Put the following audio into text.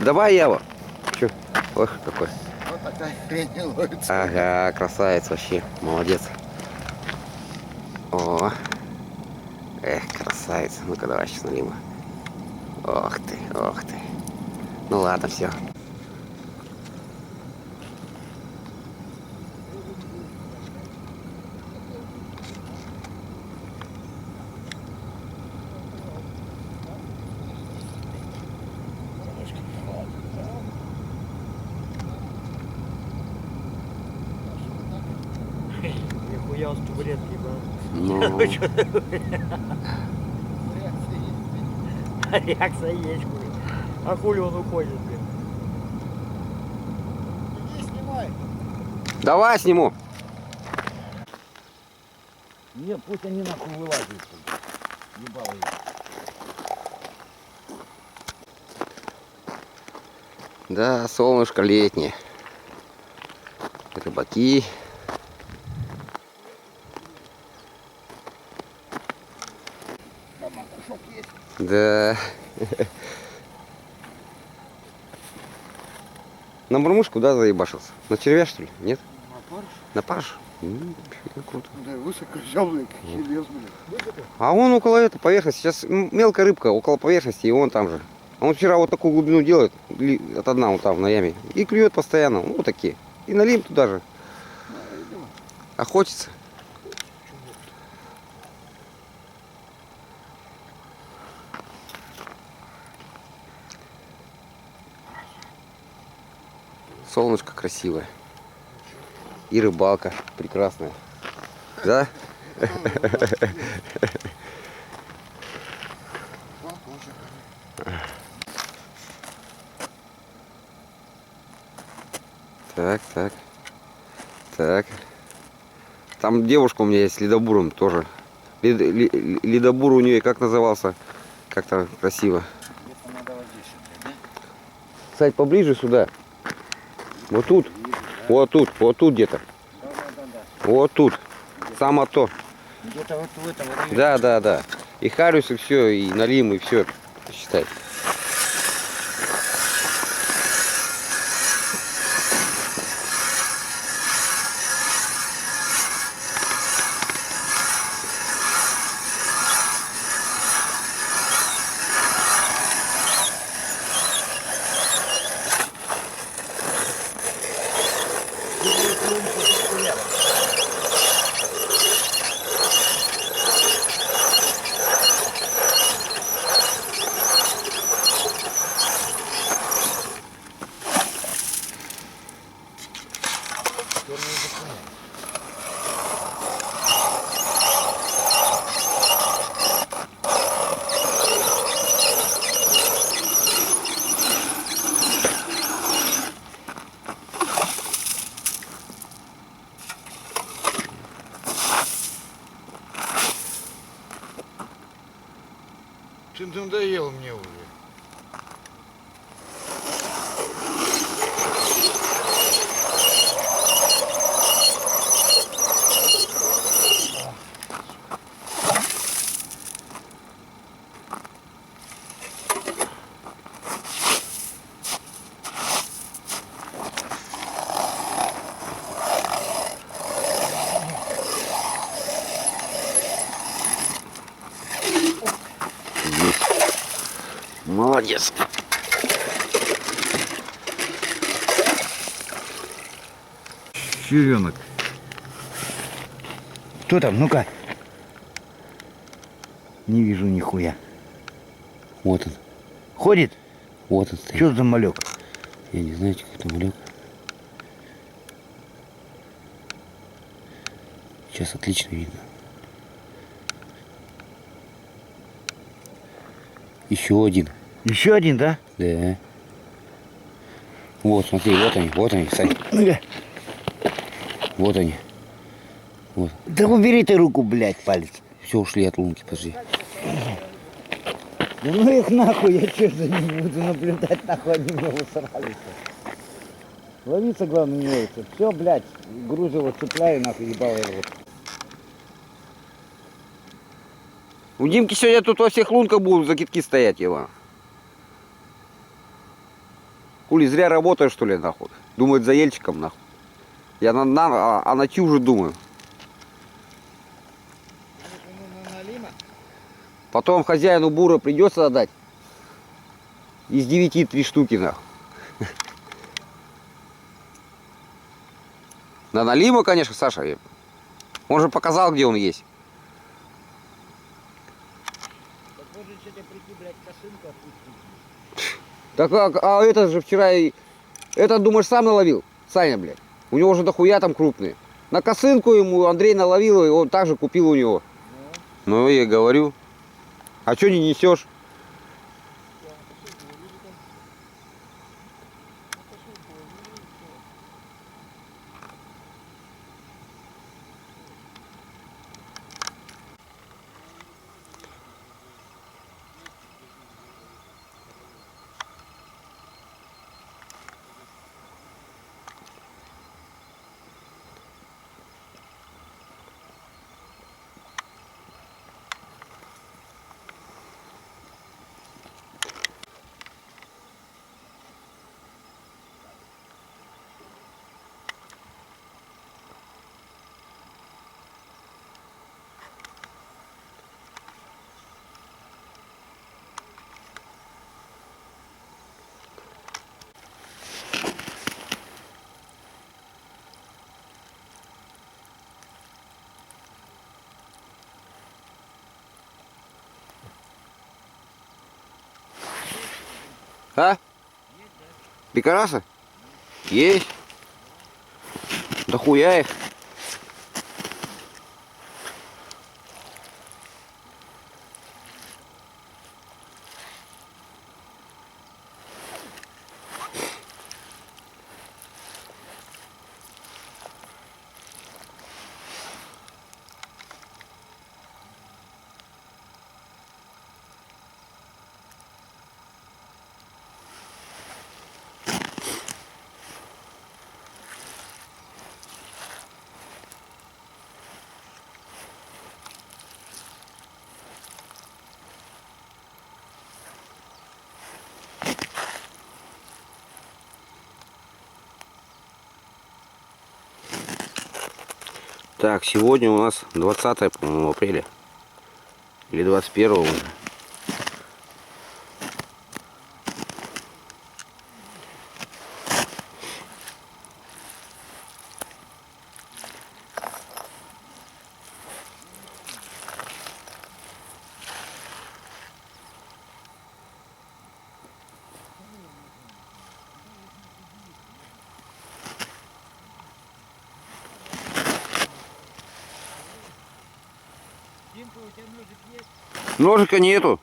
Давай я его. Че? Ох, какой. Вот такая хрень ловится. Ага, красавец вообще. Молодец. О. Эх, красавец. Ну-ка, давай сейчас налим. Ох ты, ох ты. Ну ладно, все. Нихуя он табуретки, брат. Ну, Реакция есть, хуй. А хули он уходит, блин? Иди снимай. давай сниму. Не, пусть они нахуй вылазят. Ебало их. Да, солнышко летнее. Рыбаки. Дома кусок есть. Да. На мормышку, да, заебашился? На червя, что ли? Нет? На парш? На парш? Круто. Да, высоко земный, хилез, блин. А он около этой поверхности. Сейчас мелкая рыбка около поверхности, и он там же. Он вчера вот такую глубину делает, от дна вот там на яме. И клюет постоянно. Ну, вот такие. И налим туда же. Охотится. Солнышко красивое. И рыбалка прекрасная. Да? Так, так. Так. Там девушка у меня есть с ледобуром тоже. Ледобур у нее как назывался? Как-то красиво. Где-то надо вот здесь, да? Кстати, поближе сюда. Вот тут. Вот тут где-то. Да. Вот тут. Само то. Где-то вот в этом районе. Да, да, да. И харюс, и все, и налим, и все. Считай. Ты надоел мне уже. Молодец. Черенок. Кто там? Ну-ка. Не вижу нихуя. Вот он. Ходит? Вот он стоит. Что за малек? Я не знаю, как это малек. Сейчас отлично видно. Еще один. Еще один, да? Да. Вот, смотри, вот они, Сань. Ну-ка. Вот они. Вот. Да убери ты руку, блядь, палец. Все, ушли от лунки, подожди. Да ну их нахуй, я что за ними буду наблюдать, нахуй они меня усрались. Ловиться главное не ловится. Все, блядь, грузово цепляю, нахуй, ебало его. У Димки сегодня тут во всех лунках будут закидки стоять его. Хули, зря работаю, что ли, нахуй. Думает за ельчиком, нахуй. Я на тюже думаю. Потом хозяину бура придется отдать. Из 9 3 штуки, нахуй. На налима, конечно, Саша. Он же показал, где он есть. Так может что-то прийти, блядь, косынку отпустить. Так, а этот же вчера и... Этот, думаешь, сам наловил? Саня, блядь. У него уже дохуя там крупные. На косынку ему Андрей наловил, и он также купил у него. Ну, я говорю. А что не несешь? А? Пикараса? Есть. Да хуя их. Так, сегодня у нас 20, по-моему, апреля. Или 21 уже. Димка, у тебя ножик есть? Ножика нету.